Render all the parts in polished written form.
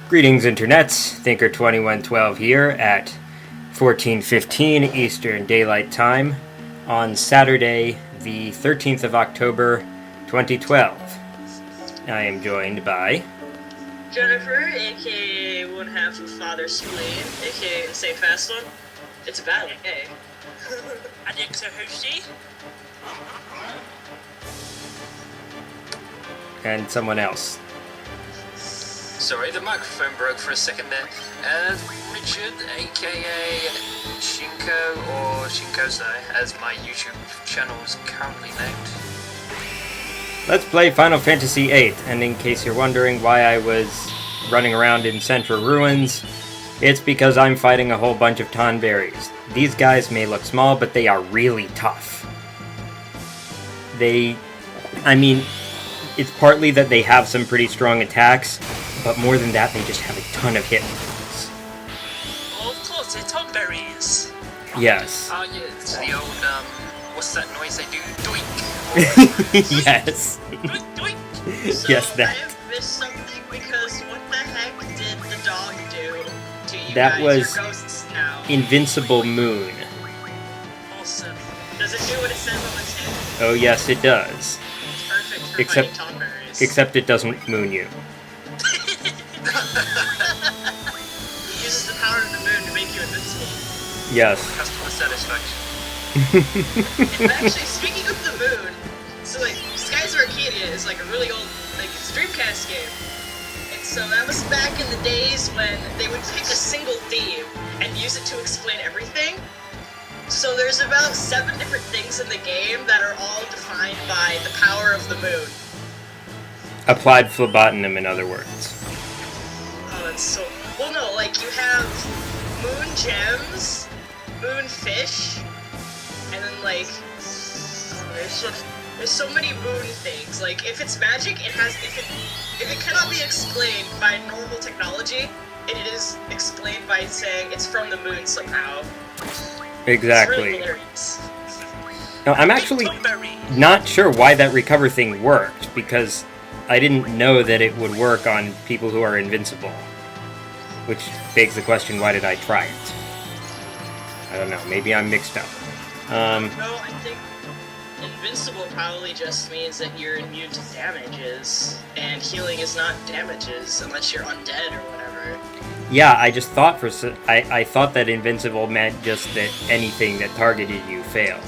Greetings, internets. Thinker2112 here at 14:15 Eastern Daylight Time on Saturday, the 13th of October, 2012. I am joined by Jennifer, aka one half of Father Spleen, aka insanefastone. It's a battle, hey. AnniexoHoshi. and someone else. Sorry, the microphone broke for a second there. Richard, aka Shinko or Shinkosai, as my YouTube channel is currently named. Let's play Final Fantasy VIII, and in case you're wondering why I was running around in Centra Ruins, it's because I'm fighting a whole bunch of Tonberries. These guys may look small, but they are really tough. It's partly that they have some pretty strong attacks, but more than that, they just have a ton of hit points. Oh, of course, they're Tonberries. Yes. Oh yeah, it's the old, what's that noise they do? Doink! Yes. Doink, doink. So, Yes, that. I have missed something because what the heck did the dog do to you That guys? was You're ghosts now. Invincible Moon. Awesome. Does it do what it says on the tin? Oh yes, it does. It's perfect for Except- fighting Tonberries. Except it doesn't moon you. It uses the power of the moon to make you invincible. Yes. Customer satisfaction. And actually, speaking of the moon, so like Skies of Arcadia is like a really old, like it's a Dreamcast game. And so that was back in the days when they would pick a single theme and use it to explain everything. So there's about 7 different things in the game that are all defined by the power of the moon. Applied phlebotinum, in other words. Oh, that's so... Well, no, like, you have moon gems, moon fish, and then, like... Oh, there's so many moon things. Like, if it's magic, it has... If it cannot be explained by normal technology, it is explained by saying it's from the moon somehow. Exactly. It's really hilarious. Now, I'm actually not sure why that recover thing worked, because I didn't know that it would work on people who are invincible. Which begs the question, why did I try it? I don't know, maybe I'm mixed up. No, I think invincible probably just means that you're immune to damages, and healing is not damages unless you're undead or whatever. Yeah, I just thought I thought that invincible meant just that anything that targeted you failed.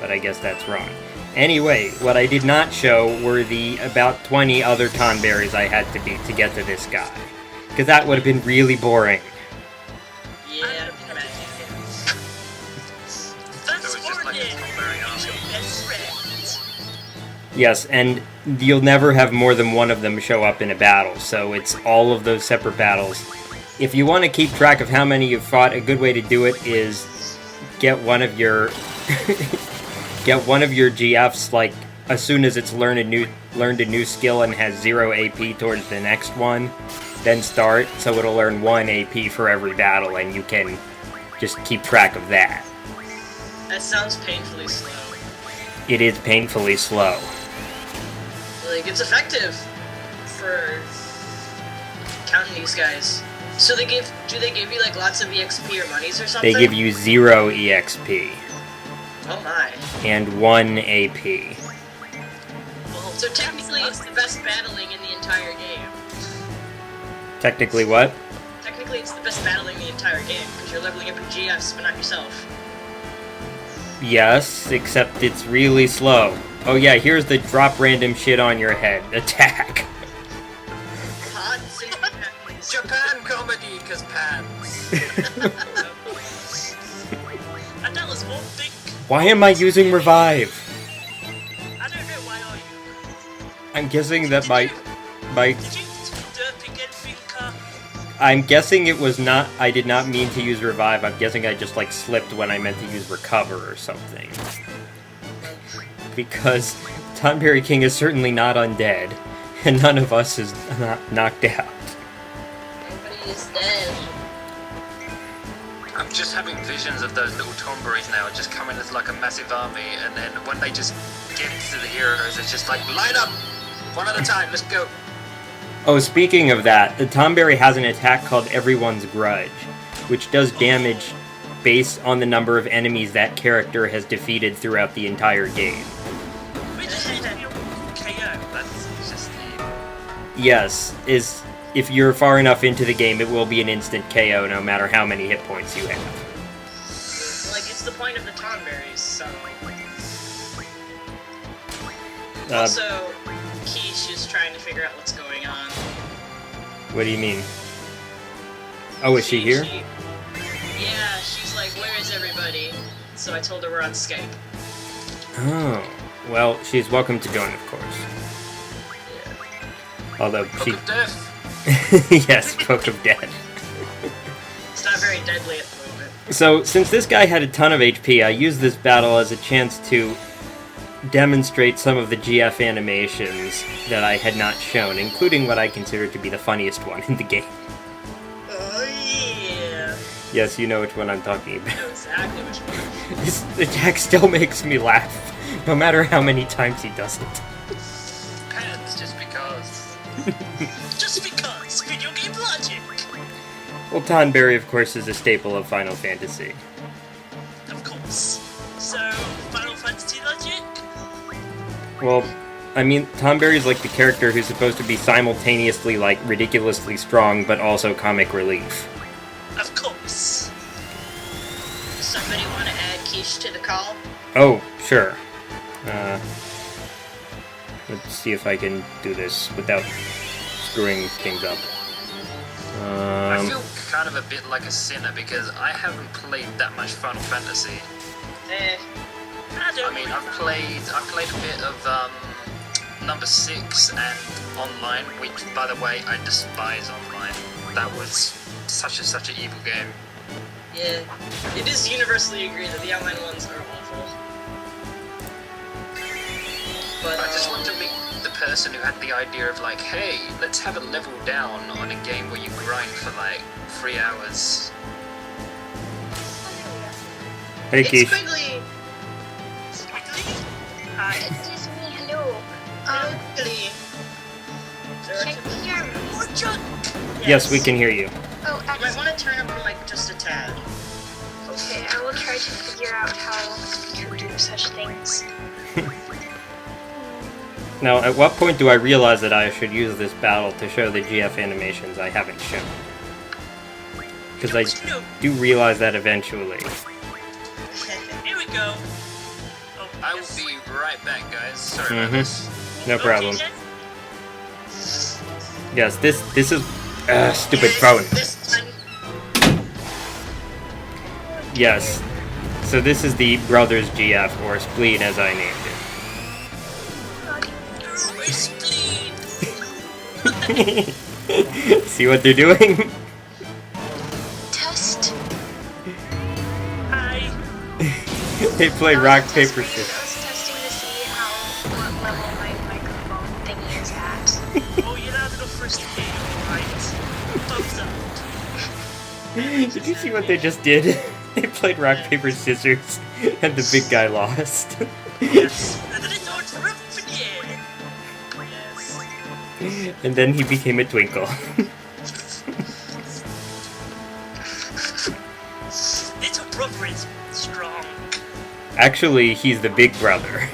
But I guess that's wrong. Anyway, what I did not show were the about 20 other Tonberries I had to beat to get to this guy. Because that would have been really boring. Yeah, I can imagine. That's just like a Tonberry army. Best friend. Yes, and you'll never have more than one of them show up in a battle, so it's all of those separate battles. If you want to keep track of how many you've fought, a good way to do it is get one of your GFs, like, as soon as it's learned a new skill and has 0 AP towards the next one, then start, so it'll learn 1 AP for every battle, and you can just keep track of that. That sounds painfully slow. It is painfully slow. Like, it's effective for counting these guys. So do they give you like lots of EXP or monies or something? They give you 0 EXP. Oh my. And 1 AP. Well, so technically it's the best battling in the entire game. Technically what? Technically it's the best battling in the entire game, because you're leveling up your GFs, but not yourself. Yes, except it's really slow. Oh yeah, here's the drop random shit on your head. Attack. Pods and pens. Japan comedy, cause pants. And that was one big... Why am I using revive? I don't know, why are you? I'm guessing that my... Did you derping anything, I'm guessing it was not... I did not mean to use revive. I'm guessing I just, like, slipped when I meant to use recover or something. Because Tonberry King is certainly not undead, and none of us is not knocked out. Nobody is dead. I'm just having visions of those little Tonberries now, just coming as like a massive army, and then when they just get to the heroes, it's just like, line up! One at a time, let's go! Oh, speaking of that, the Tomberry has an attack called Everyone's Grudge, which does damage based on the number of enemies that character has defeated throughout the entire game. Which is KO. That's just the... Yes, if you're far enough into the game, it will be an instant KO no matter how many hit points you have. Like, it's the point of the Tomberries, so... Uh, Also, Quiche is trying to figure out what's going on. What do you mean? Oh, is she here? Yeah, she's like, where is everybody? So I told her we're on Skype. Oh, well, she's welcome to join, of course. Yeah. Although Book she... of Death. Yes, Book of Death. It's not very deadly at the moment. So, since this guy had a ton of HP, I used this battle as a chance to demonstrate some of the GF animations that I had not shown, including what I consider to be the funniest one in the game. Oh yeah. Yes, you know which one I'm talking I about. know exactly which one. This attack still makes me laugh, no matter how many times he does it. Depends, just because. Just because! Video game logic! Well, Tonberry, of course, is a staple of Final Fantasy. Of course. So, Final Fantasy logic? Well, I mean, Tonberry's like the character who's supposed to be simultaneously, like, ridiculously strong, but also comic relief. Of course. Somebody want to add Quiche to the call? Oh, sure. Let's see if I can do this without screwing things up. I feel kind of a bit like a sinner because I haven't played that much Final Fantasy. I mean, I've played a bit of number 6 and online, which, by the way, I despise online. That was such an evil game. Yeah. It is universally agreed that the online ones are awful. But I just want to be the person who had the idea of like, hey, let's have a level down on a game where you grind for like 3 hours. Hey, it's Keith. Quigley. Hi. Excuse me, hello. Quigley. Can you hear me? More junk! Yes, we can hear you. Oh, You might excellent. want to turn up your mic just a tad. Okay, I will try to figure out how to do such things. Now, at what point do I realize that I should use this battle to show the GF animations I haven't shown? Because I do realize that eventually. Here we go. Oh, I will yes. be right back, guys. Sorry about this. No Okay, problem. then. Yes, this is... stupid phone. This time. Yes. So this is the Brothers GF, or Spleen as I named My spleen! it. See what they're doing? Test. Hi. They play I was rock, testing- paper, I scissors. was testing to see what level my microphone thingy is at. Oh, you're loud enough for us to hear you, alright? Thumbs up. Did you see what they just did? They played rock, paper, scissors, and the big guy lost. Yes. And then it's on for the year. Yes. And then he became a twinkle. Little brother is strong. Actually, he's the big brother.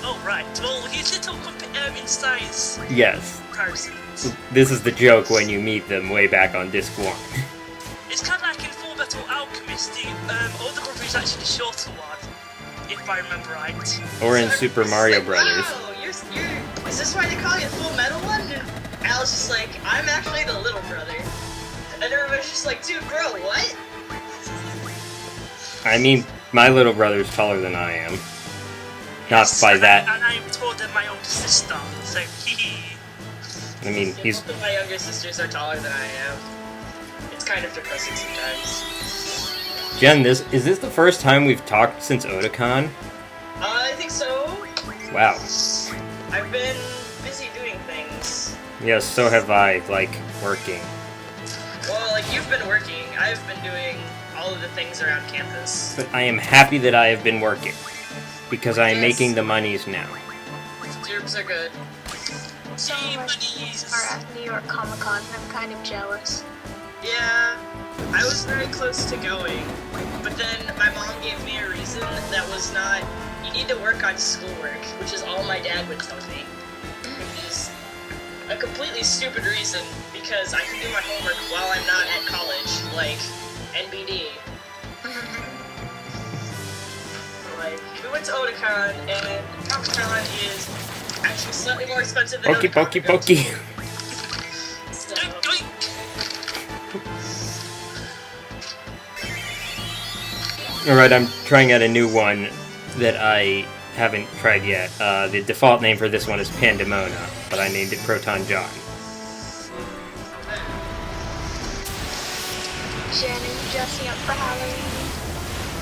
Oh, right. Well, he's little in size Yes. comparison. This is the joke when you meet them way back on Disc 1. It's kind of like in Full Metal Alchemist, the older brother is actually the shorter one, if I remember right. Or in Super Mario Like, Brothers. Wow, you're, is this why they call you Full Metal one? And Al's just like, I'm actually the little brother. And everybody's just like, dude, bro, what? I mean, my little brother's taller than I am. Not Yes, by and that. And I'm taller than my older sister, so hee. I mean, he's... Both of my younger sisters are taller than I am. It's kind of depressing sometimes. Jen, is this the first time we've talked since Otakon? I think so. Wow. I've been busy doing things. Yes, so have I, like, working. Well, like, you've been working. I've been doing all of the things around campus. But I am happy that I have been working. Because I am Yes. making the monies now. Tubes are good. Some of my friends are at New York Comic Con, and I'm kind of jealous. Yeah, I was very close to going, but then my mom gave me a reason that was not, you need to work on schoolwork, which is all my dad would tell me. Which is a completely stupid reason, because I can do my homework while I'm not at college, like NBD. Like, we went to Otakon, and Otakon is actually slightly more expensive than Pokey, Otakon. pokey, pokey. So, Alright, I'm trying out a new one that I haven't tried yet. The default name for this one is Pandemona, but I named it Proton John. Jen, are you dressing up for Halloween?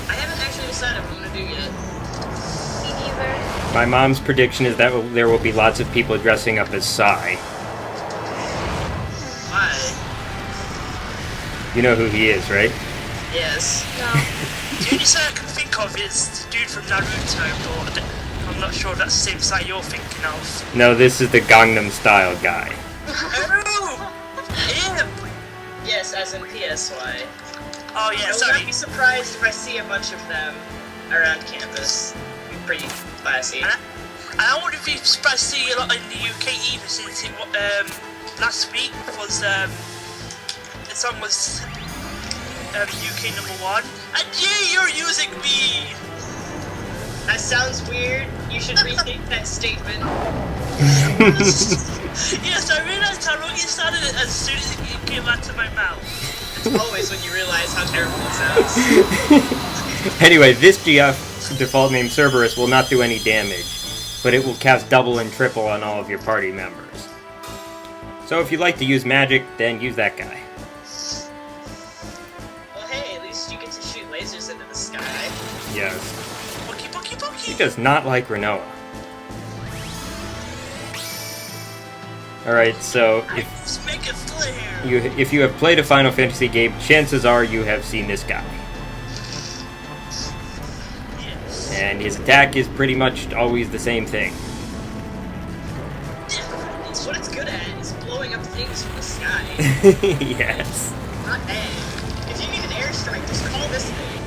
I haven't actually decided what I'm gonna do yet. Me neither. My mom's prediction is that there will be lots of people dressing up as Psy. Why? You know who he is, right? Yes. No. The only side I can think of is the dude from Naruto, but I'm not sure if that's the same side you're thinking of. No, this is the Gangnam Style guy. Oh! Him! Yes, as in PSY. Oh yeah, I would sorry. not be surprised if I see a bunch of them around campus. Be pretty classy. And I wouldn't be surprised to see a lot in the UK either, since it last week was the song was UK #1, and yeah, you're using me. That sounds weird. You should rethink that statement. Yes, I realized how wrong you sounded as soon as it came out of my mouth. It's always when you realize how terrible it sounds. Anyway, this GF default name Cerberus will not do any damage, but it will cast double and triple on all of your party members. So if you like to use magic, then use that guy. Well, hey, at least you get to shoot lasers into the sky. Yes. Pokey, pokey, He pokey. does not like Rinoa. Alright, so Let's make a flare. if you have played a Final Fantasy game, chances are you have seen this guy. Yes. And his attack is pretty much always the same thing. It's what it's good at. It's blowing up things from the sky. Yes. Not egg. If you need an airstrike, just call this thing.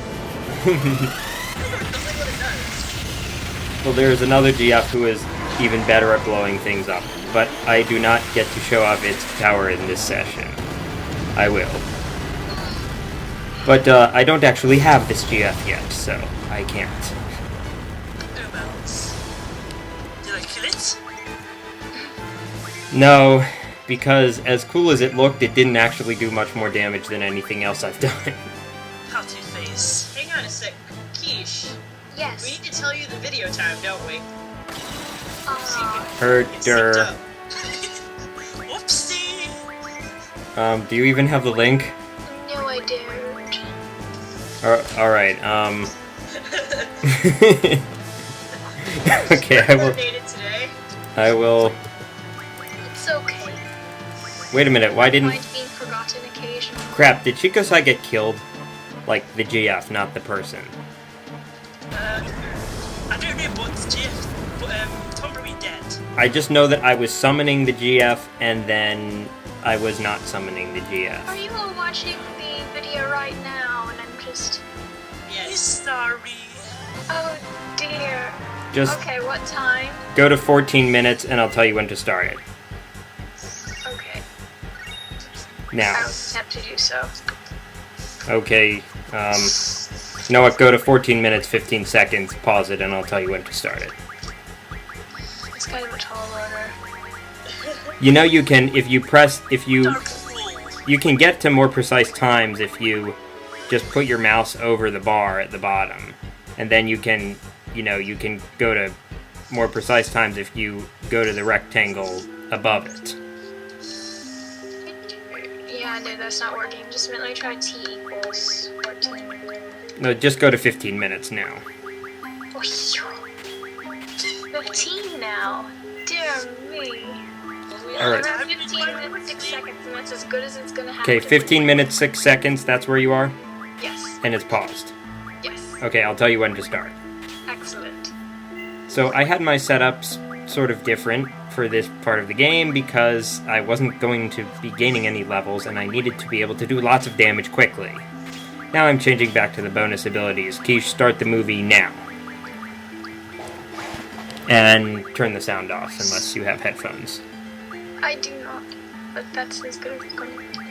That's like what it does. Well, there's another GF who is even better at blowing things up, but I do not get to show off its power in this session. I will. But I don't actually have this GF yet, so I can't. Whereabouts? Did I kill it? No, because as cool as it looked, it didn't actually do much more damage than anything else I've done. How to face. Hang on a sec. Quiche, we Yes. need to tell you the video time, don't we? So you can get synced Herder. up. Whoopsie. Do you even have the link? No, I don't. Alright, okay, Coordinated today. I will... It's okay. Wait a minute, why didn't... Mind being forgotten occasionally. Crap, did Shinkosai get killed? Like, the GF, not the person. I don't know, but Jeff, Tomberry dead. I just know that I was summoning the GF, and then I was not summoning the Are GF. you all watching the video right now? And I'm just... He's sorry. Oh dear. Just Okay, what time? go to 14 minutes, and I'll tell you when to start it. Okay. Now. I will attempt to do so. Okay, you know what, go to 14 minutes, 15 seconds, pause it, and I'll tell you when to start it. It's kind of a tall order. You know you can, if you Dark Fool. you can get to more precise times if you just put your mouse over the bar at the bottom. And then you can, you can go to more precise times if you go to the rectangle above it. Yeah, no, that's not working. Just let me try T equals 14. No, just go to 15 minutes now. 15 now. Dear me. Alright. Around 15 minutes, 6 seconds, and that's as good as it's gonna happen. Okay, 15 minutes, 6 seconds, that's where you are? Yes. And it's paused. Yes. Okay, I'll tell you when to start. Excellent. So I had my setups sort of different for this part of the game because I wasn't going to be gaining any levels and I needed to be able to do lots of damage quickly. Now I'm changing back to the bonus abilities. Keish, start the movie now. And turn the sound off unless you have headphones. I do not, but that's as good as it's going to be.